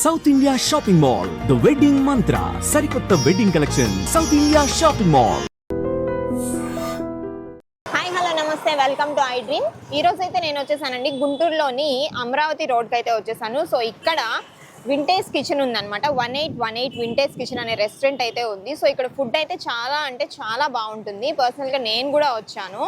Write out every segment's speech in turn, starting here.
South India shopping mall, the wedding మంత్ర, సరికొత్త wedding collection, south India shopping mall. Hi hello నమస్తే, welcome to I dream. ఈరోజు అయితే నేను వచ్చేసానండి గుంటూరులోని అమరావతి రోడ్కి అయితే వచ్చేసాను. సో ఇక్కడ వింటేజ్ కిచెన్ ఉందన్నమాట. 1818 వింటేజ్ కిచెన్ అనే రెస్టారెంట్ అయితే ఉంది. సో ఇక్కడ ఫుడ్ అయితే చాలా అంటే చాలా బాగుంటుంది. పర్సనల్గా నేను కూడా వచ్చాను.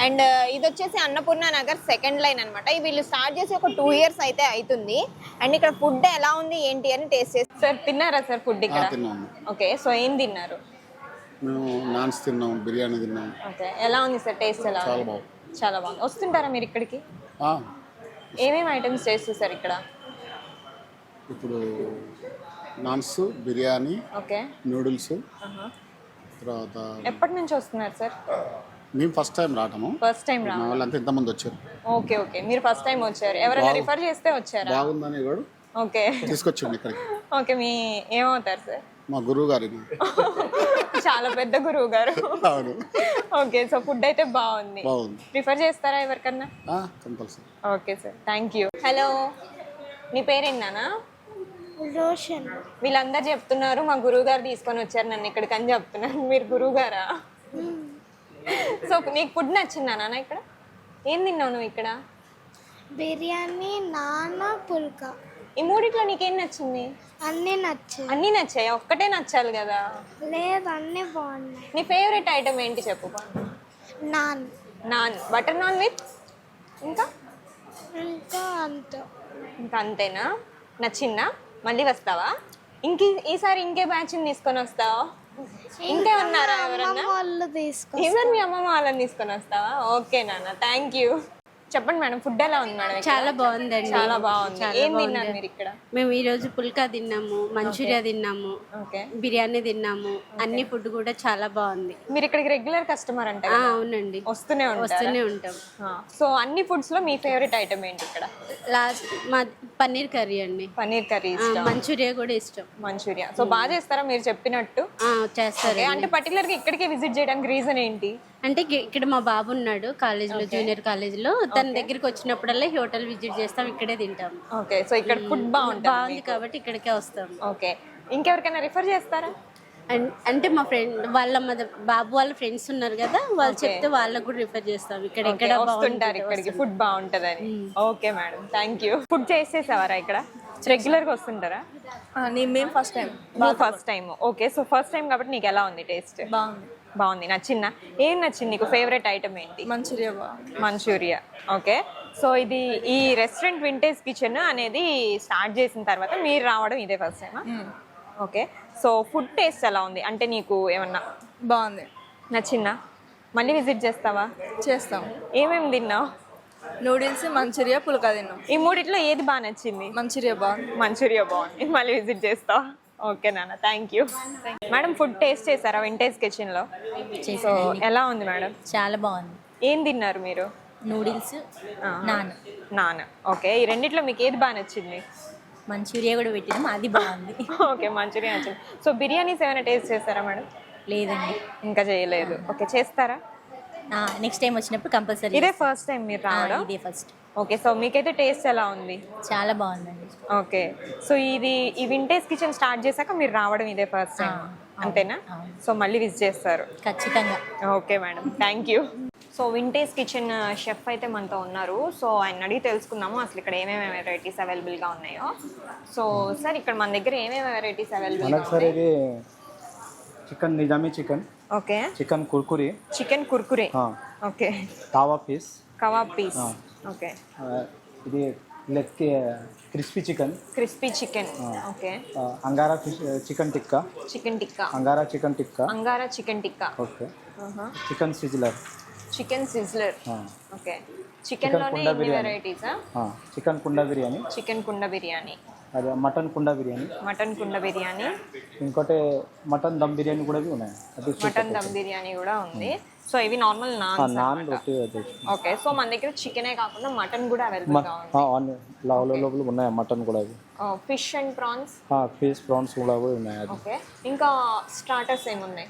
అండ్ ఇది వచ్చేసి అన్నపూర్ణ నగర్ సెకండ్ లైన్ అనమాట. వీళ్ళు స్టార్ట్ చేసి ఒక 2 years అయితే అవుతుంది. అండ్ ఇక్కడ ఫుడ్ ఎలా ఉంది ఏంటి అని టేస్ట్ చేసి. సార్ తిన్నారా సార్ ఫుడ్ ఇక్కడ? ఓకే, సో ఏం తిన్నారు? మేము నాన్స్ తిన్నాం, బిర్యానీ తిన్నాం. ఓకే, ఎలా ఉంది సార్ టేస్ట్? ఎలా చాలా బాగుంది. చాలా బాగుంది. వస్తుంటారా మీరు ఇక్కడికి? ఏమేమి ఐటమ్స్ టేస్ట్ చేస్తారు ఇక్కడ? ఇప్పుడు నాన్స్, బిర్యానీ, ఓకే, నూడిల్స్. తర్వాత ఎప్పటి నుంచి వస్తున్నారు సార్? మేము ఫస్ట్ టైం రావటము. ఫస్ట్ టైం రా. మా వాళ్ళంతా ఇంతమంది వచ్చారు. ఓకే ఓకే, మీరు ఫస్ట్ టైం వచ్చారు. ఎవరైనా రిఫర్ చేస్తే వచ్చారా? బాగుందని కూడా ఓకే తీసుకొచ్చింది ఇక్కడికి. ఓకే, మీ ఏమవుతారు సార్? మా గురువు గారిని. చాలా పెద్ద గురువు గారు. అవును. ఓకే, సో ఫుడ్ అయితే బాగుంది. రిఫర్ చేస్తారా ఎవరికన్నా? Compulsory. Okay sir, thank you. Hello, మీ పేరేంటానా? రోషన్. వీళ్ళందరూ చెప్తున్నారు మా గురువు గారు తీసుకొని వచ్చారు నన్ను ఇక్కడికి అని చెప్తున్నారు. మీరు గురువు గారా? సో నీకు ఫుడ్ నచ్చిందా నాన్న? ఇక్కడ ఏం తిన్నావు నువ్వు ఇక్కడ? బిర్యానీ, నాన్న, పుల్కా. ఈ మూడిట్లో నీకేం నచ్చింది? అన్నీ నచ్చాయి. అన్నీ నచ్చాయి, ఒక్కటే నచ్చాలి కదా? లేదు, అన్నీ బాగున్నాయి. నీ ఫేవరెట్ ఐటమ్ ఏంటి చెప్పు? Non. Non, butter non with ఇంకా ఇంకా అంతే. ఇంకా అంతేనా? నచ్చిందా? మళ్ళీ వస్తావా? ఈసారి ఇంకే బ్యాచ్ తీసుకొని వస్తావా? ఇంకే ఉన్నారా ఎవరన్నా? వాళ్ళు తీసుకో. ఈసారి మీ అమ్మమ్మ వాళ్ళని తీసుకొని వస్తావా? ఓకే నాన్న, థ్యాంక్ యూ. చెప్పండి మేడం, ఫుడ్ ఎలా ఉంది మేడం? చాలా బాగుందండి. చాలా బాగుంది. ఏం తిన్నారు మీరు ఇక్కడ? మేము ఈ రోజు పుల్కా తిన్నాము, మంచూరియా తిన్నాము, బిర్యానీ తిన్నాము. అన్ని ఫుడ్ కూడా చాలా బాగుంది. మీరు ఇక్కడికి రెగ్యులర్ కస్టమర్ అంటే? అవునండి, వస్తూనే ఉంటాం. సో అన్ని ఫుడ్స్ లో మీ ఫేవరెట్ ఐటమ్ ఏంటి ఇక్కడ? లాస్ట్ మా పన్నీర్ కర్రీ అండి. పన్నీర్ కర్రీ, మంచూరియా కూడా ఇష్టం. మంచూరియా సో బాగా చేస్తారా మీరు చెప్పినట్టు? చేస్తారు. అంటే పర్టికులర్ గా ఇక్కడికే విజిట్ చేయడానికి రీజన్ ఏంటి? అంటే ఇక్కడ మా బాబు ఉన్నాడు కాలేజీలో, జూనియర్ కాలేజీలో. తన దగ్గరికి వచ్చినప్పుడల్లా హోటల్ విజిట్ చేస్తాం, ఇక్కడే తింటాము. ఓకే, సో ఇక్కడ ఫుడ్ బాగుంది కాబట్టి ఇక్కడికే వస్తాం. ఓకే, ఇంకెవరికైనా రిఫర్ చేస్తారా? అంటే మా ఫ్రెండ్ వాళ్ళ బాబు వాళ్ళ ఫ్రెండ్స్ ఉన్నారు కదా, వాళ్ళు చెప్తే వాళ్ళకు కూడా రిఫర్ చేస్తాం. ఇక్కడ ఎక్కడ వస్తుంటారు ఇక్కడికి, ఫుడ్ బాగుంటుందని. Okay madam, thank you. Food చేసేసావారా ఇక్కడ? రెగ్యులర్ గా వస్తుంటారా? మేము first time. First time. Okay, so first time కాబట్టి నీకు ఎలా ఉంది టేస్ట్? బాగుంది. నచ్చిందా? ఏం నచ్చింది నీకు? ఫేవరెట్ ఐటమ్ ఏంటి? మంచూరియా. ఓకే, సో ఇది ఈ రెస్టారెంట్ వింటేజ్ కిచెన్ అనేది స్టార్ట్ చేసిన తర్వాత మీరు రావడం ఇదే ఫస్ట్ టైమా? ఓకే, సో ఫుడ్ టేస్ట్ ఎలా ఉంది? అంటే నీకు ఏమన్నా బాగుంది, నచ్చిందా? మళ్ళీ విజిట్ చేస్తావా? చేస్తాం. ఏమేమి తిన్నావు? నూడిల్స్, మంచూరియా, పుల్కా తిన్నాం. ఈ మూడిట్లో ఏది బాగా నచ్చింది? మంచూరియా బాగుంది. మళ్ళీ విజిట్ చేస్తావా? ఓకే నాన్న, thank you. Madam, food taste చేశారా వింటేజ్ కిచెన్ లో? సో ఎలా ఉంది మేడం? చాలా బాగుంది. ఏం తిన్నారు మీరు? Noodles, non. ఓకే, ఈ రెండిట్లో మీకు ఏది బాగా నచ్చింది? మంచూరియా కూడా పెట్టినాం, అది బాగుంది. ఓకే, మంచూరియా నచ్చింది. సో బిర్యానీస్ ఏమైనా టేస్ట్ చేస్తారా మేడం? లేదండి, ఇంకా చేయలేదు. ఓకే, చేస్తారా? నెక్స్ట్ టైం వచ్చినప్పుడు కంపల్సరీ. ఇదే ఫస్ట్ టైం మీరు రావడం? ఇదే ఫస్ట్. ఓకే, సో మీకైతే టేస్ట్ ఎలా ఉంది? చాలా బాగుందండి. ఓకే, సో ఈ వింటేజ్ కిచెన్ స్టార్ట్ చేశాక మీరు రావడం ఇదే ఫస్ట్ టైం అంతేనా? సో మళ్ళీ విజిట్ చేస్తారు ఖచ్చితంగా. Okay madam, thank you. So vintage kitchen chef అయితే మనతో ఉన్నారు. సో ఆయన అడిగి తెలుసుకుందాము అసలు ఇక్కడ ఏమేమి వెరైటీస్ అవైలబుల్గా ఉన్నాయో. సో సార్, ఇక్కడ మన దగ్గర ఏమేమి వెరైటీస్ అవైలబుల్గా ఉన్నాయి? ఇది chicken nizami chicken. Okay, chicken Kurkure. Okay, kebab piece. Okay, ఇది leg crispy chicken. Okay, angara chicken tikka. Angara chicken tikka. Okay, chicken sizzler. Okay, చికెన్లోనే ఎన్ని వెరైటీసా? చికెన్ కుండ బిర్యానీ. అదే మటన్ కుండ బిర్యానీ. ఇంకోటి మటన్ దమ్ బిర్యానీ కూడా ఉన్నాయి. మటన్ దమ్ బిర్యానీ కూడా ఉంది. సో ఇవి నార్మల్ నాన్ రోటీ. ఓకే, సో మన దగ్గర చికెనే కాకుండా మటన్ కూడా అవైలబుల్గా ఉంది. లోపల ఉన్నాయి మటన్ కూడా. Fish and prawns. Fish prawns కూడా ఉన్నాయి. ఓకే, ఇంకా స్టార్టర్స్ ఏమున్నాయి?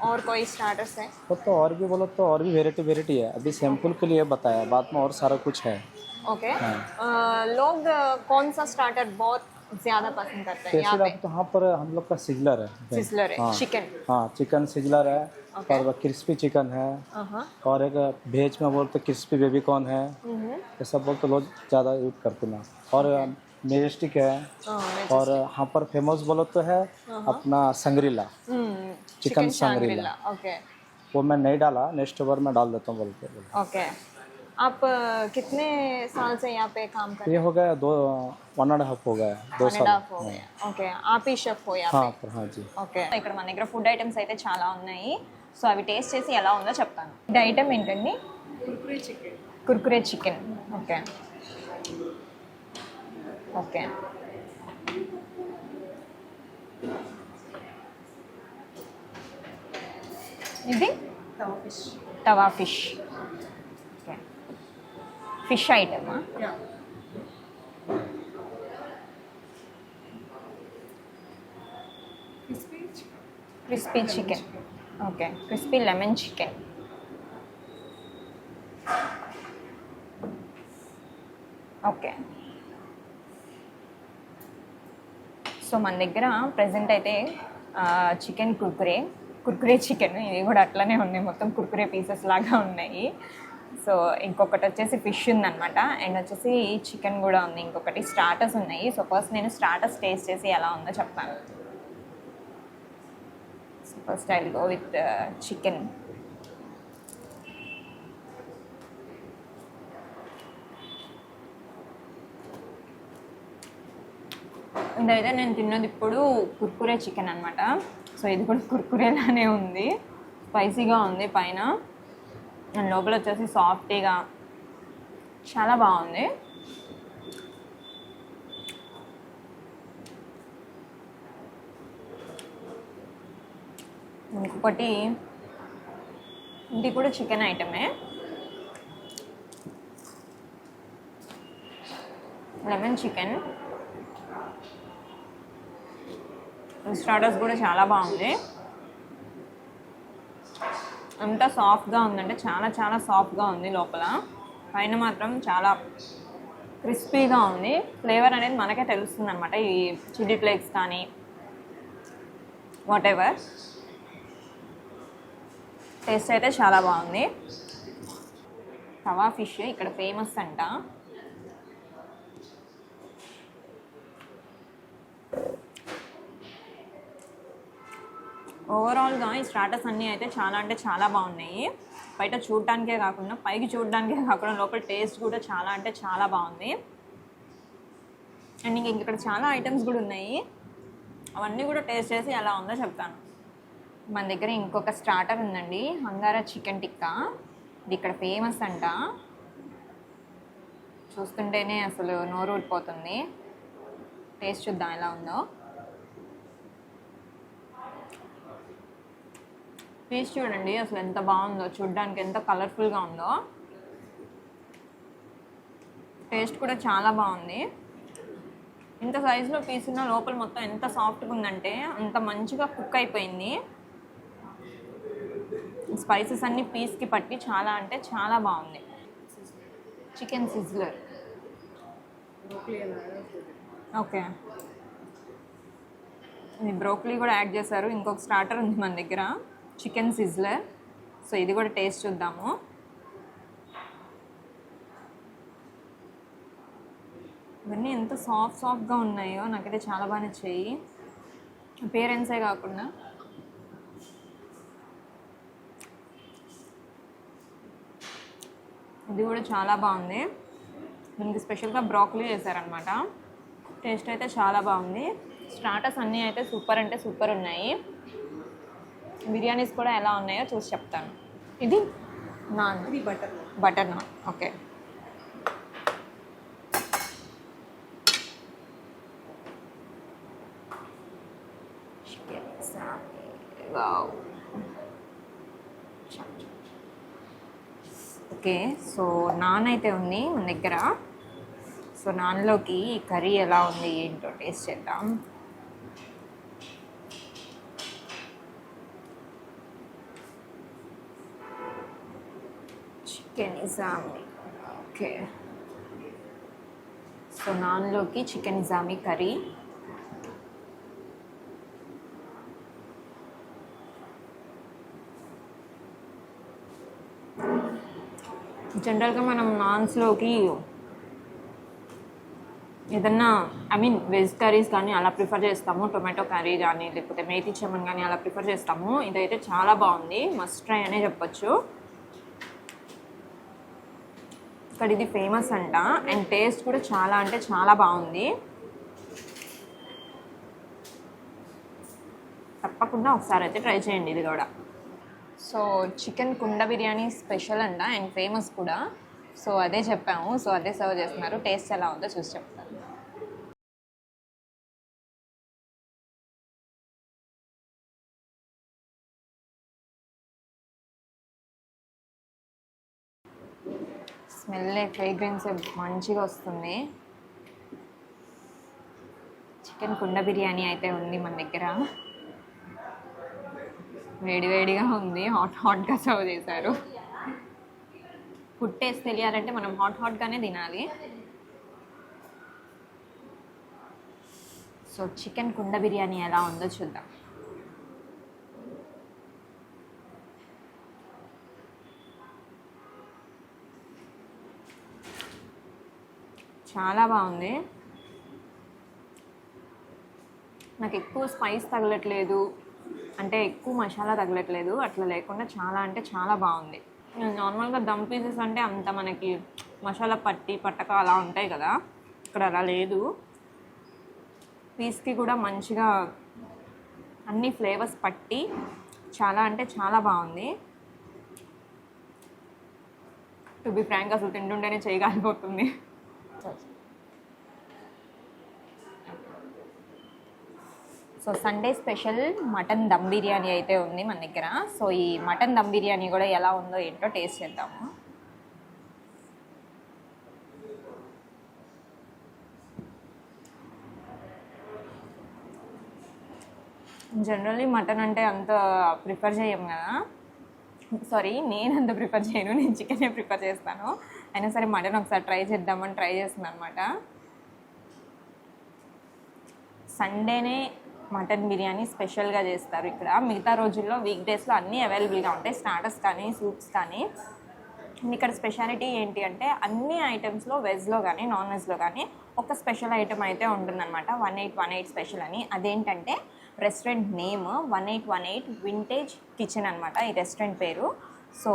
और कोई स्टार्टर्स है? तो और भी बोलो तो और भी वेराइटी है. अभी सैंपल के लिए बताया, बाद में और सारा कुछ है. ओके, लोग कौन सा स्टार्टर बहुत ज्यादा पसंद करते हैं टेस्टी यहाँ पे? तो यहाँ पर हम लोग का सिजलर है। सिजलर है, हाँ। चिकन। हाँ, चिकन सिजलर है और वह क्रिस्पी चिकन है और एक वेज में बोलते क्रिस्पी बेबी कॉर्न है। ये सब बोलते लोग ज़्यादा यूज करते हैं। और मेजेस्टिक है और यहाँ पर फेमस बोलो तो है अपना संग्रीला, चिकन संग्रीला। ओके वो मैं नहीं डाला, नेक्स्ट ओवर में डाल देता हूँ बोलते। ओके। आप कितने साल से यहाँ पे काम कर ये हो गया 1.5 हो गया, 2 साल। हो गया? ఓకే ఆపి షెఫ్ हो यहाँ हाँ पर हाँ जी। ఓకే ఇక్కడ మన దగ్గర ఫుడ్ ఐటమ్స్ అయితే చాలా ఉన్నాయి సో అవి టేస్ట్ చేసి ఎలా ఉందో చెప్తాను. ఈ ఐటమ్ ఏంటండి? కుర్కురే చికెన్. Okay okay. ఇది తవా ఫిష్. ఓకే ఫిష్ ఐటమా? Crispy chicken. Okay crispy lemon chicken. Okay so మన దగ్గర ప్రజెంట్ అయితే చికెన్ కుర్కురే చికెన్ ఇది కూడా అట్లనే ఉన్నాయి, మొత్తం కుర్కురే పీసెస్ లాగా ఉన్నాయి. సో ఇంకొకటి వచ్చేసి ఫిష్ ఉందన్నమాట అండ్ వచ్చేసి చికెన్ కూడా ఉంది, ఇంకొకటి స్టార్టర్స్ ఉన్నాయి. సో ఫస్ట్ నేను స్టార్టర్స్ టేస్ట్ చేసి ఎలా ఉందో చెప్తాను. So first I will go with chicken. ఇదైతే నేను తిన్నది ఇప్పుడు కుర్కురే చికెన్ అనమాట. సో ఇది కూడా కుర్కురేలానే ఉంది, స్పైసీగా ఉంది పైన అండ్ లోపల వచ్చేసి సాఫ్టీగా చాలా బాగుంది. ఇంకొకటి ఇది కూడా చికెన్ ఐటమే, లెమన్ చికెన్. స్టార్టర్స్ కూడా చాలా బాగుంది, అంతా సాఫ్ట్గా ఉందంటే చాలా చాలా సాఫ్ట్గా ఉంది, లోపల పైన మాత్రం చాలా క్రిస్పీగా ఉంది. ఫ్లేవర్ అనేది మనకే తెలుస్తుంది అనమాట, ఈ చిల్లీ ఫ్లేక్స్ కానీ వాట్ ఎవర్. టేస్ట్ అయితే చాలా బాగుంది. తవా ఫిష్ ఇక్కడ ఫేమస్ అంట. ఓవరాల్గా ఈ స్టార్టర్స్ అన్నీ అయితే చాలా అంటే చాలా బాగున్నాయి. బయట చూడడానికే కాకుండా పైకి చూడడానికే కాకుండా లోపల టేస్ట్ కూడా చాలా అంటే చాలా బాగుంది. అండ్ ఇంక ఇక్కడ చాలా ఐటమ్స్ కూడా ఉన్నాయి, అవన్నీ కూడా టేస్ట్ చేసి ఎలా ఉందో చెప్తాను. మన దగ్గర ఇంకొక స్టార్టర్ ఉందండి, అంగారా చికెన్ టిక్కా. ఇది ఇక్కడ ఫేమస్ అంట, చూస్తుంటేనే అసలు నోరు ఊడిపోతుంది. టేస్ట్ చూద్దాం ఎలా ఉందో. పీస్ చూడండి అసలు ఎంత బాగుందో, చూడడానికి ఎంత కలర్ఫుల్గా ఉందో. టేస్ట్ కూడా చాలా బాగుంది. ఇంత సైజులో పీస్ ఉన్న లోపల మొత్తం ఎంత సాఫ్ట్గా ఉందంటే అంత మంచిగా కుక్ అయిపోయింది. స్పైసెస్ అన్నీ పీస్కి పట్టి చాలా అంటే చాలా బాగుంది. Chicken sizzler. ఓకే ఇది బ్రోకలీ కూడా యాడ్ చేశారు. ఇంకొక స్టార్టర్ ఉంది మన దగ్గర, చికెన్ సిజ్లర్. సో ఇది కూడా టేస్ట్ చూద్దాము. ఇవన్నీ ఎంత సాఫ్ట్గా ఉన్నాయో నాకైతే చాలా బాగా నచ్చాయి. అపియరెన్సే కాకుండా ఇది కూడా చాలా బాగుంది. దీనికి స్పెషల్గా బ్రోకలీ చేశారనమాట. టేస్ట్ అయితే చాలా బాగుంది. స్టార్టర్స్ అన్నీ అయితే సూపర్ అంటే సూపర్ ఉన్నాయి. బిర్యానీస్ కూడా ఎలా ఉన్నాయో చూసి చెప్తాను. ఇది నాన్, ఇది butter non. Okay okay. So non అయితే ఉంది మన దగ్గర. సో నాన్లోకి కర్రీ ఎలా ఉంది ఏంటో టేస్ట్ చేద్దాం. చికెన్ నిజామీ. ఓకే సో నాన్లోకి చికెన్ నిజామీ కర్రీ. జనరల్గా మనం నాన్స్లోకి ఏదన్నా వెజ్ కర్రీస్ కానీ అలా ప్రిఫర్ చేస్తాము, టొమాటో కర్రీ కానీ లేకపోతే మేతి చమన్ కానీ అలా ప్రిఫర్ చేస్తాము. ఇదైతే చాలా బాగుంది, మస్ట్ ట్రై అనే చెప్పొచ్చు. ఇక్కడ ఇది ఫేమస్ అంట అండ్ టేస్ట్ కూడా చాలా అంటే చాలా బాగుంది. తప్పకుండా ఒకసారి అయితే ట్రై చేయండి ఇది కూడా. సో చికెన్ కుండ బిర్యానీ స్పెషల్ అంట అండ్ ఫేమస్ కూడా. సో అదే చెప్పాము, సో అదే సర్వ్ చేస్తున్నారు. టేస్ట్ ఎలా ఉందో చూసి చెప్తాను. స్మెల్ ఫ్రేగ్రెన్స్ మంచిగా వస్తుంది. చికెన్ కుండ బిర్యానీ అయితే ఉంది మన దగ్గర. వేడివేడిగా ఉంది, హాట్గా సర్వ్ చేశారు. ఫుడ్ టేస్ట్ తెలియాలంటే మనం హాట్గానే తినాలి. సో చికెన్ కుండ బిర్యానీ ఎలా ఉందో చూద్దాం. చాలా బాగుంది. నాకు ఎక్కువ స్పైస్ తగలట్లేదు, అంటే ఎక్కువ మసాలా తగలట్లేదు, అట్లా లేకుండా చాలా అంటే చాలా బాగుంది. నార్మల్గా దమ్ పీసెస్ అంటే అంత మనకి మసాలా పట్టక అలా ఉంటాయి కదా, ఇక్కడ అలా లేదు. పీస్కి కూడా మంచిగా అన్ని ఫ్లేవర్స్ పట్టి చాలా అంటే చాలా బాగుంది. టు బి ఫ్రాంక్ అసలు తింటుంటేనే చేయగలిగిపోతుంది. So Sunday special mutton dum biryani అయితే ఉంది మన దగ్గర. సో ఈ మటన్ దమ్ బిర్యానీ కూడా ఎలా ఉందో ఏంటో టేస్ట్ చేద్దాము. జనరల్లీ మటన్ అంటే అంత ప్రిఫర్ చేయం కదా, సారీ నేను అంత ప్రిఫర్ చేయను, నేను చికెనే ప్రిఫర్ చేస్తాను. అయినా సరే మటన్ ఒకసారి ట్రై చేద్దామని ట్రై చేస్తున్నాను అనమాట. సండేనే మటన్ బిర్యానీ స్పెషల్గా చేస్తారు ఇక్కడ. మిగతా రోజుల్లో వీక్ డేస్లో అన్నీ అవైలబుల్గా ఉంటాయి, స్టార్టర్స్ కానీ సూప్స్ కానీ. ఇక్కడ స్పెషాలిటీ ఏంటి అంటే అన్ని ఐటమ్స్లో వెజ్లో కానీ నాన్ వెజ్లో కానీ ఒక స్పెషల్ ఐటమ్ అయితే ఉంటుందన్నమాట. 1818 స్పెషల్ అని. అదేంటంటే రెస్టారెంట్ నేమ్ 1818 వింటేజ్ కిచెన్ అనమాట ఈ రెస్టారెంట్ పేరు. సో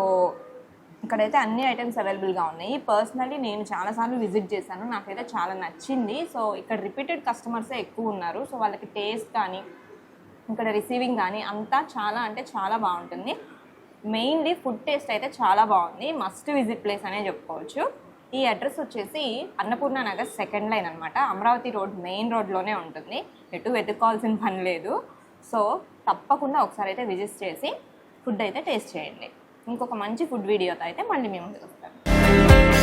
ఇక్కడైతే అన్ని ఐటమ్స్ అవైలబుల్గా ఉన్నాయి. పర్సనలీ నేను చాలాసార్లు విజిట్ చేశాను, నాకైతే చాలా నచ్చింది. సో ఇక్కడ రిపీటెడ్ కస్టమర్సే ఎక్కువ ఉన్నారు. సో వాళ్ళకి టేస్ట్ కానీ ఇక్కడ రిసీవింగ్ కానీ అంతా చాలా అంటే చాలా బాగుంటుంది. మెయిన్లీ ఫుడ్ టేస్ట్ అయితే చాలా బాగుంది, మస్ట్ విజిట్ ప్లేస్ అనే చెప్పుకోవచ్చు. ఈ అడ్రస్ వచ్చేసి అన్నపూర్ణ నగర్ 2nd లైన్ అనమాట. అమరావతి రోడ్ మెయిన్ రోడ్లోనే ఉంటుంది, ఎటు వెతుక్కోవాల్సిన పని లేదు. సో తప్పకుండా ఒకసారి అయితే విజిట్ చేసి ఫుడ్ అయితే టేస్ట్ చేయండి. ఇంకొక మంచి ఫుడ్ వీడియోతో అయితే మళ్ళీ మేము ముందుకు వస్తాను.